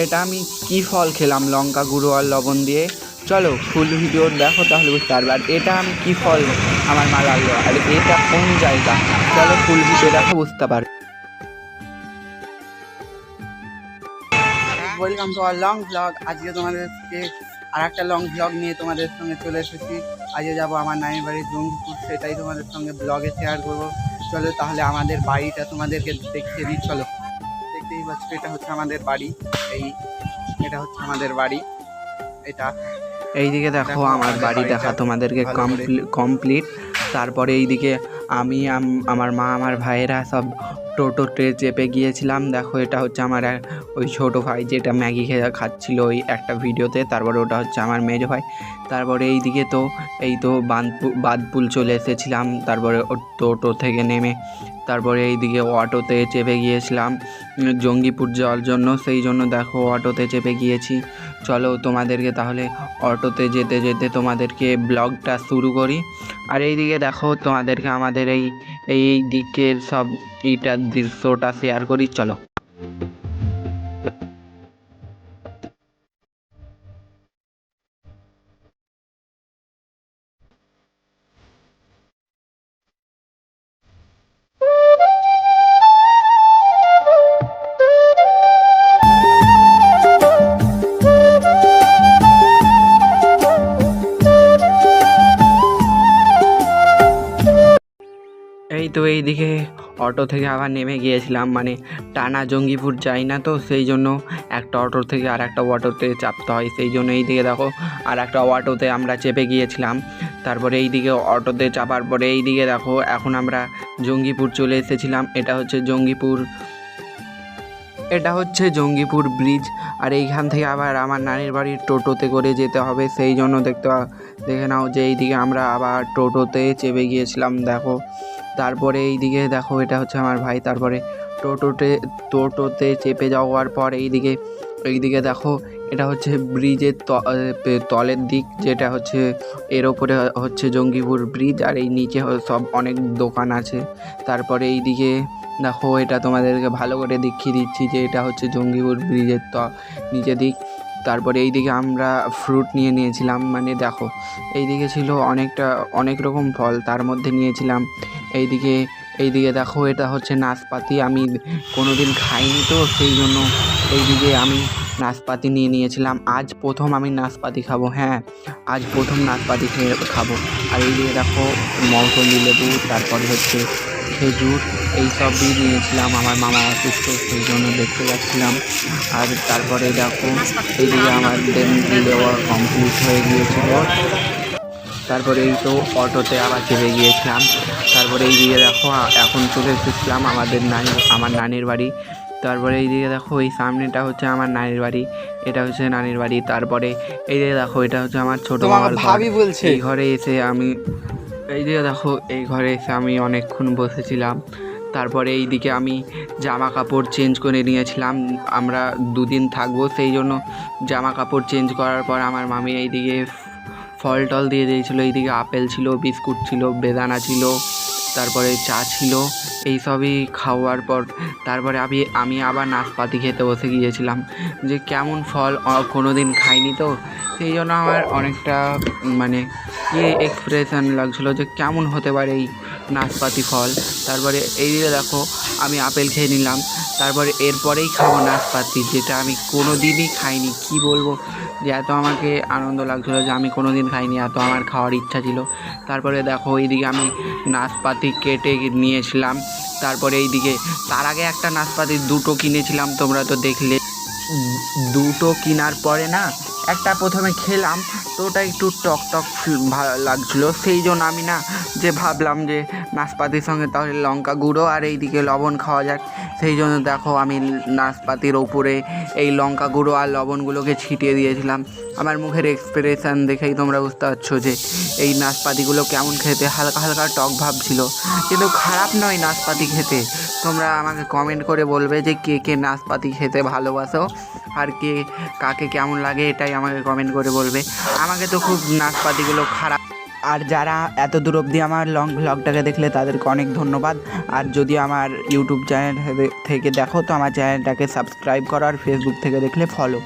এটা আমি কি ফল খেলাম লঙ্কা গুঁড়ো আর লবণ দিয়ে। চলো ফুল ভিডিও দেখো তাহলে বুঝতে পারবে। আর এটা আমি কি ফল আমার মা লাগলো, আর এটা কোন জায়গা, চলো ফুল ভিডিও দেখো বুঝতে পারবে। Welcome to our long blog. আজকে তোমাদেরকে আর একটা লং ব্লগ নিয়ে তোমাদের সঙ্গে চলে এসেছি। আজকে যাবো আমার নানির বাড়ি জঙ্গিপুর, সেটাই তোমাদের সঙ্গে ব্লগে শেয়ার করবো। চলো তাহলে আমাদের বাড়িটা তোমাদেরকে দেখিয়ে দিই। চলো, দেখতেই পাচ্ছ এটা হচ্ছে আমাদের বাড়ি। এটা হচ্ছে আমাদের বাড়ি। এটা এইদিকে দেখো আমার বাড়ি দেখা তোমাদেরকে কমপ্লিট। তারপরে এইদিকে আমি আমার মা আমার ভাইয়েরা সব টোটোতে চেপে গিয়েছিলাম। দেখো এটা হচ্ছে আমার ওই ছোটো ভাই যেটা ম্যাগি খেয়ে খাচ্ছিল ওই একটা ভিডিওতে। তারপরে ওটা হচ্ছে আমার মেজো ভাই। তারপরে এইদিকে তো এই তো বাদপুল চলে এসেছিলাম। তারপরে টোটো থেকে নেমে তারপরে এইদিকে অটোতে চেপে গিয়েছিলাম জঙ্গিপুর যাওয়ার জন্য, সেই জন্য দেখো অটোতে চেপে গিয়েছি। চলো তোমাদেরকে তাহলে অটোতে যেতে যেতে তোমাদেরকে ব্লগটা শুরু করি। আর এইদিকে দেখো তোমাদেরকে আমাদের এই দিকের সব দৃশ্যটা শেয়ার করি। চলো। এই তো এইদিকে অটো থেকে আবার নেমে গিয়েছিলাম, মানে টানা জঙ্গিপুর যাই না তো, সেই জন্য একটা অটো থেকে আর একটা অটোতে চাপতে হয়। সেই জন্য এইদিকে দেখো আর একটা অটোতে আমরা চেপে গিয়েছিলাম। তারপরে এইদিকে অটোতে চাপার পরে এইদিকে দেখো এখন আমরা জঙ্গিপুর চলে এসেছিলাম। এটা হচ্ছে জঙ্গিপুর ব্রিজ। আর এইখান থেকে আবার আমার নানির বাড়ির টোটোতে করে যেতে হবে, সেই জন্য দেখে নাও যে এইদিকে আমরা আবার টোটোতে চেপে গিয়েছিলাম। দেখো তারপরে এইদিকে দেখো এটা হচ্ছে আমার ভাই। তারপরে টোটোতে চেপে যাওয়ার পর এইদিকে দেখো এটা হচ্ছে ব্রিজের তলের দিক, যেটা হচ্ছে এর ওপরে হচ্ছে জঙ্গিপুর ব্রিজ, আর এই নিচে সব অনেক দোকান আছে। তারপরে এইদিকে দেখো এটা তোমাদেরকে ভালো করে দেখিয়ে দিচ্ছি যে এটা হচ্ছে জঙ্গিপুর ব্রিজের নিচের দিক। তারপরে এইদিকে আমরা ফ্রুট নিয়েছিলাম, মানে দেখো এইদিকে ছিল অনেক রকম ফল, তার মধ্যে নিয়েছিলাম এইদিকে দেখো এটা হচ্ছে নাশপাতি। আমি কোনো দিন খাইনি তো, সেই জন্য এইদিকে আমি নাশপাতি নিয়েছিলাম। আজ প্রথম আমি নাশপাতি খাবো, হ্যাঁ আজ প্রথম নাশপাতি খাবো। আর এইদিকে দেখো মৌসুমী লেবু, তারপরে হচ্ছে খেজুর, এই সবই নিয়েছিলাম। আমার মামা অসুস্থ, সেই জন্য দেখতে যাচ্ছিলাম। আর তারপরে দেখো এইদিকে আমাদের দেওয়া কমপ্লিট হয়ে গিয়েছিল। তারপরে এই তো অটোতে আবার চেপে গিয়েছিলাম। তারপরে এইদিকে দেখো এখন চলে এসেছিলাম আমার নানির বাড়ি। তারপরে এইদিকে দেখো এই সামনেটা হচ্ছে আমার নানির বাড়ি, এটা হচ্ছে নানির বাড়ি। তারপরে এইদিকে দেখো এটা হচ্ছে আমার ছোটো ভাবি বলছে। এই ঘরে এসে আমি অনেকক্ষণ বসেছিলাম। তারপরে এইদিকে আমি জামা কাপড় চেঞ্জ করে নিয়েছিলাম, আমরা দুদিন থাকবো, সেই জন্য জামা কাপড় চেঞ্জ করার পর আমার মামি এইদিকে ফল টল দিয়ে দিয়েছিলো। এইদিকে আপেল ছিল, বিস্কুট ছিল, বেদানা ছিল, তারপরে চা ছিল। এই সবই খাওয়ার পর তারপরে আমি আবার নাশপাতি খেতে বসে গিয়েছিলাম, যে কেমন ফল কোনো দিন খাইনি তো, সেই জন্য আমার অনেকটা মানে এক্সপ্রেশন লাগছিলো যে কেমন হতে পারে এই নাশপাতি ফল। তারপরে এইদিকে দেখো আমি আপেল খেয়ে নিলাম। তারপরে এরপরেই খাবো নাশপাতি, যেটা আমি কোনো দিনই খাইনি। কি বলবো যে এত আমাকে আনন্দ লাগছিলো যে আমি কোনো দিন খাইনি, এত আমার খাওয়ার ইচ্ছা ছিল। তারপরে দেখো এইদিকে আমি নাশপাতি কেটে নিয়েছিলাম। তারপরে এইদিকে তার আগে একটা নাশপাতি দুটো কিনেছিলাম, তোমরা তো দেখলে। দুটো কেনার পরে না একটা প্রথমে খেলাম, তো ওটা একটু টক ভালো লাগছিলো, সেই জন্য আমি যে ভাবলাম যে নাশপাতির সঙ্গে তাহলে লঙ্কা গুঁড়ো আর এইদিকে লবণ খাওয়া যাক। সেই জন্য দেখো আমি নাশপাতির ওপরে এই লঙ্কা গুঁড়ো আর লবণগুলোকে ছিটিয়ে দিয়েছিলাম। আমার মুখের এক্সপ্রেশন দেখেই তোমরা বুঝতে পারছো যে এই নাশপাতিগুলো কেমন খেতে, হালকা হালকা টক ভাব ছিল, কিন্তু খারাপ নয় নাশপাতি খেতে। তোমরা আমাকে কমেন্ট করে বলবে যে কে নাশপাতি খেতে ভালোবাসো, আর কাকে কেমন লাগে, এটাই আমাকে কমেন্ট করে বলবে। আমাকে তো খুব নাশপাতিগুলো খারাপ আর যারা এত দূর অবধি আমার লং ভ্লগটাকে দেখলে তাদেরকে অনেক ধন্যবাদ। আর যদি আমার ইউটিউব চ্যানেল থেকে দেখো তো আমার চ্যানেলটাকে সাবস্ক্রাইব করো, আর ফেসবুক থেকে দেখলে ফলো।